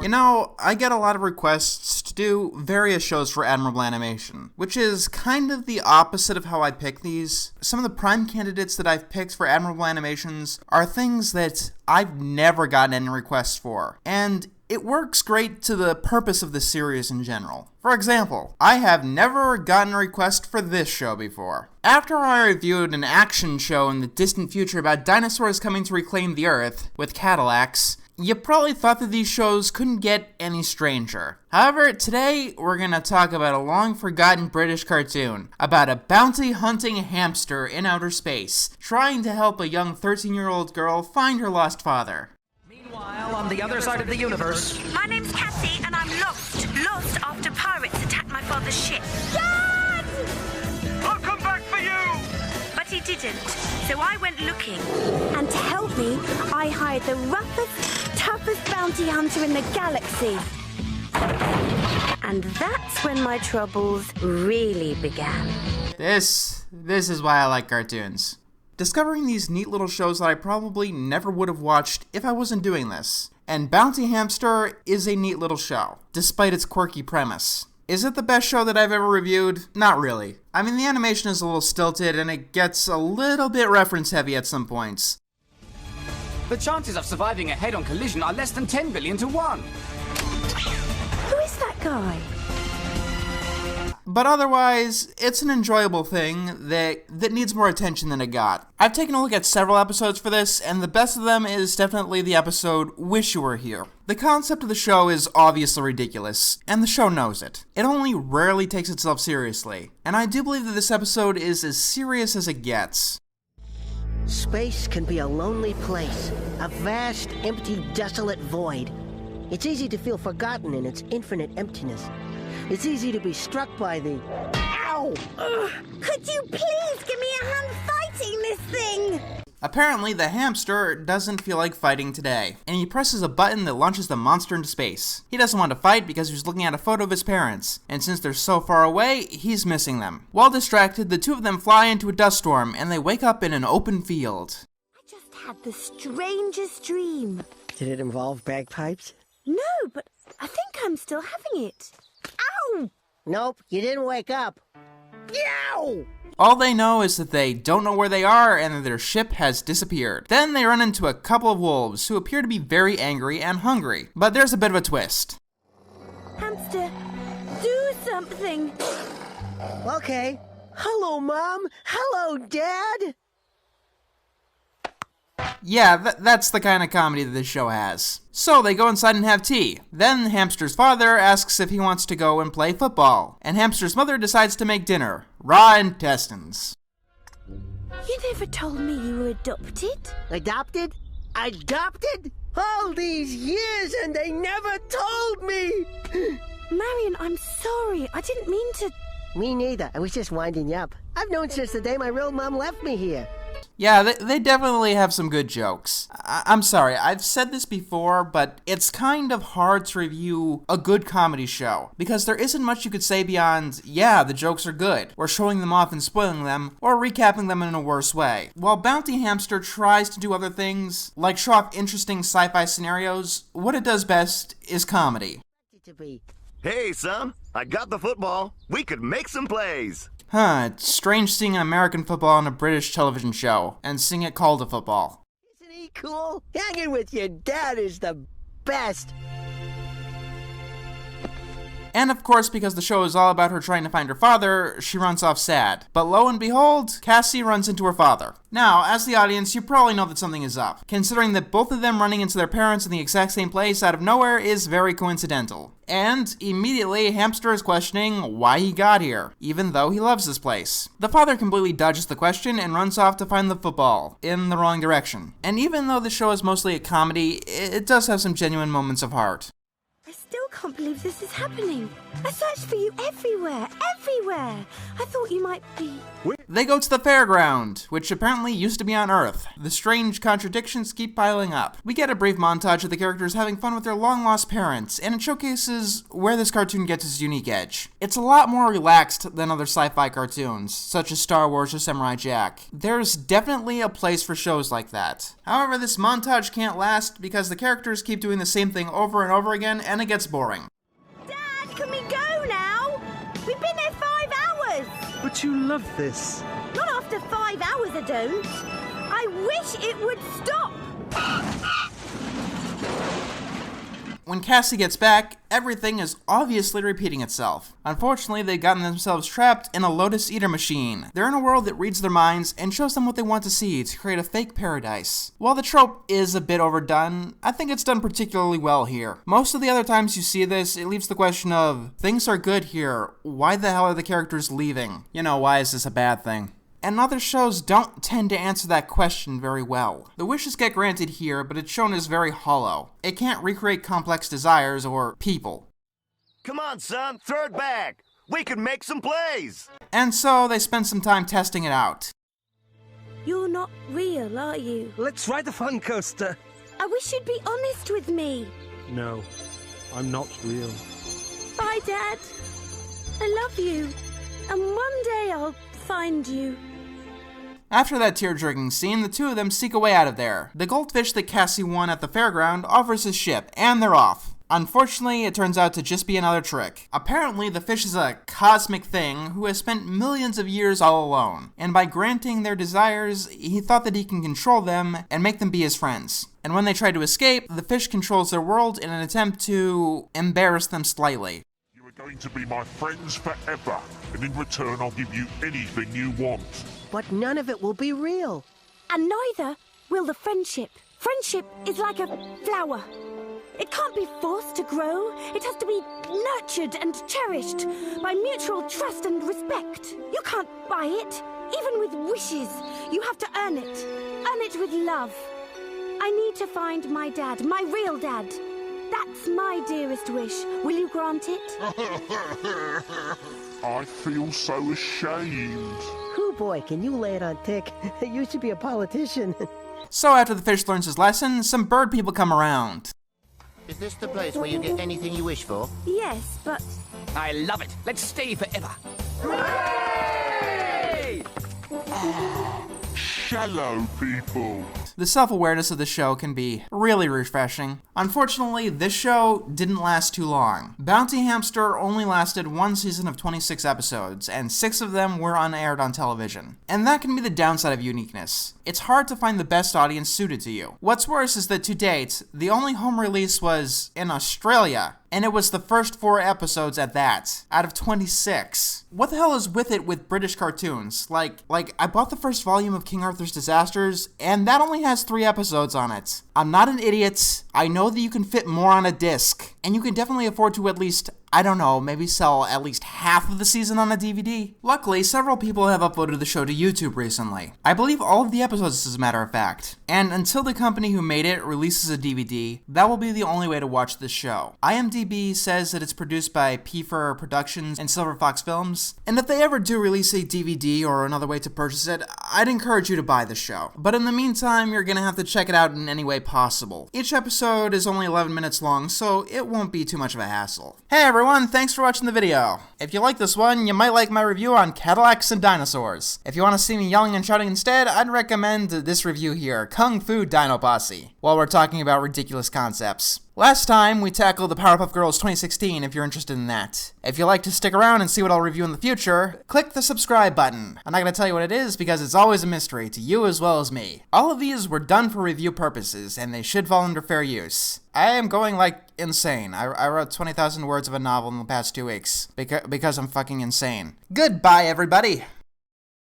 You know, I get a lot of requests to do various shows for Admirable Animation, which is kind of the opposite of how I pick these. Some of the prime candidates that I've picked for Admirable Animations are things that I've never gotten any requests for, and it works great to the purpose of the series in general. For example, I have never gotten a request for this show before. After I reviewed an action show in the distant future about dinosaurs coming to reclaim the Earth with Cadillacs, you probably thought that these shows couldn't get any stranger. However, today we're gonna talk about a long-forgotten British cartoon about a bounty-hunting hamster in outer space, trying to help a young 13-year-old girl find her lost father. Meanwhile, on the other side of the universe... My name's Cassie, and I'm lost. Lost after pirates attacked my father's ship. Dad! I'll come back for you! But he didn't, so I went looking. And to help me, I hired the roughest, toughest bounty hunter in the galaxy. And that's when my troubles really began. This is why I like cartoons. Discovering these neat little shows that I probably never would have watched if I wasn't doing this. And Bounty Hamster is a neat little show, despite its quirky premise. Is it the best show that I've ever reviewed? Not really. I mean, the animation is a little stilted and it gets a little bit reference heavy at some points. The chances of surviving a head-on collision are less than 10 billion to 1. Who is that guy? But otherwise, it's an enjoyable thing that needs more attention than it got. I've taken a look at several episodes for this, and the best of them is definitely the episode Wish You Were Here. The concept of the show is obviously ridiculous, and the show knows it. It only rarely takes itself seriously, and I do believe that this episode is as serious as it gets. Space can be a lonely place, a vast, empty, desolate void. It's easy to feel forgotten in its infinite emptiness. It's easy to be struck by the... Ow! Ugh, could you please give me a hand fighting this thing? Apparently, the hamster doesn't feel like fighting today, and he presses a button that launches the monster into space. He doesn't want to fight because he's looking at a photo of his parents, and since they're so far away, he's missing them. While distracted, the two of them fly into a dust storm, and they wake up in an open field. I just had the strangest dream. Did it involve bagpipes? No, but I think I'm still having it. Ow! Nope, you didn't wake up. Yow! All they know is that they don't know where they are and that their ship has disappeared. Then they run into a couple of wolves who appear to be very angry and hungry. But there's a bit of a twist. Hamster, do something. Okay. Hello, Mom. Hello, Dad. Yeah, that's the kind of comedy that this show has. So they go inside and have tea. Then Hamster's father asks if he wants to go and play football. And Hamster's mother decides to make dinner. Raw intestines. You never told me you were adopted. Adopted? Adopted? All these years and they never told me! Marion, I'm sorry. I didn't mean to... Me neither. I was just winding you up. I've known since the day my real mom left me here. Yeah, they definitely have some good jokes. I'm sorry, I've said this before, but it's kind of hard to review a good comedy show, because there isn't much you could say beyond, yeah, the jokes are good, or showing them off and spoiling them, or recapping them in a worse way. While Bounty Hamster tries to do other things, like show off interesting sci-fi scenarios, what it does best is comedy. Hey, son, I got the football. We could make some plays. Huh, it's strange seeing an American football on a British television show, and seeing it called a football. Isn't he cool? Hanging with your dad is the best. And of course, because the show is all about her trying to find her father, she runs off sad. But lo and behold, Cassie runs into her father. Now, as the audience, you probably know that something is up, considering that both of them running into their parents in the exact same place out of nowhere is very coincidental. And immediately, Hamster is questioning why he got here, even though he loves this place. The father completely dodges the question and runs off to find the football, in the wrong direction. And even though the show is mostly a comedy, it does have some genuine moments of heart. I still can't believe this is happening. I searched for you everywhere, everywhere. I thought you might be... They go to the fairground, which apparently used to be on Earth. The strange contradictions keep piling up. We get a brief montage of the characters having fun with their long-lost parents, and it showcases where this cartoon gets its unique edge. It's a lot more relaxed than other sci-fi cartoons, such as Star Wars or Samurai Jack. There's definitely a place for shows like that. However, this montage can't last because the characters keep doing the same thing over and over again, and it gets boring. Dad, can we go now? We've been here 5 hours. But you love this. Not after 5 hours, I don't. I wish it would stop. When Cassie gets back, everything is obviously repeating itself. Unfortunately, they've gotten themselves trapped in a Lotus Eater machine. They're in a world that reads their minds and shows them what they want to see to create a fake paradise. While the trope is a bit overdone, I think it's done particularly well here. Most of the other times you see this, it leaves the question of, things are good here, why the hell are the characters leaving? You know, why is this a bad thing? And other shows don't tend to answer that question very well. The wishes get granted here, but it's shown as very hollow. It can't recreate complex desires or people. Come on, son, throw it back. We could make some plays. And so they spend some time testing it out. You're not real, are you? Let's ride the fun coaster. I wish you'd be honest with me. No, I'm not real. Bye, Dad. I love you. And one day I'll find you. After that tear-jerking scene, the two of them seek a way out of there. The goldfish that Cassie won at the fairground offers his ship, and they're off. Unfortunately, it turns out to just be another trick. Apparently, the fish is a cosmic thing who has spent millions of years all alone, and by granting their desires, he thought that he can control them and make them be his friends. And when they try to escape, the fish controls their world in an attempt to embarrass them slightly. You are going to be my friends forever, and in return I'll give you anything you want. But none of it will be real. And neither will the friendship. Friendship is like a flower. It can't be forced to grow. It has to be nurtured and cherished by mutual trust and respect. You can't buy it, even with wishes. You have to earn it. Earn it with love. I need to find my dad, my real dad. That's my dearest wish. Will you grant it? I feel so ashamed. Hoo boy, can you lay it on thick? You should be a politician. So after the fish learns his lesson, some bird people come around. Is this the place where you get anything you wish for? Yes, but... I love it. Let's stay forever. Shallow people. The self-awareness of the show can be really refreshing. Unfortunately, this show didn't last too long. Bounty Hamster only lasted one season of 26 episodes, and 6 of them were unaired on television. And that can be the downside of uniqueness. It's hard to find the best audience suited to you. What's worse is that to date, the only home release was in Australia, and it was the first 4 episodes at that, out of 26. What the hell is with it with British cartoons? Like, I bought the first volume of King Arthur's Disasters, and that only has 3 episodes on it. I'm not an idiot. I know that you can fit more on a disc, and you can definitely afford to at least, I don't know, maybe sell at least half of the season on a DVD. Luckily, several people have uploaded the show to YouTube recently. I believe all of the episodes, as a matter of fact. And until the company who made it releases a DVD, that will be the only way to watch this show. IMDb says that it's produced by P4 Productions and Silver Fox Films, and if they ever do release a DVD or another way to purchase it, I'd encourage you to buy the show. But in the meantime, you're gonna have to check it out in any way possible. Each episode is only 11 minutes long, so it won't be too much of a hassle. Hey everyone, thanks for watching the video. If you like this one, you might like my review on Cadillacs and Dinosaurs. If you want to see me yelling and shouting instead, I'd recommend this review here, Kung Fu Dino Posse, while we're talking about ridiculous concepts. Last time, we tackled the Powerpuff Girls 2016 if you're interested in that. If you'd like to stick around and see what I'll review in the future, click the subscribe button. I'm not going to tell you what it is because it's always a mystery to you as well as me. All of these were done for review purposes, and they should fall under fair use. I am going like insane. I wrote 20,000 words of a novel in the past 2 weeks because I'm fucking insane. Goodbye, everybody!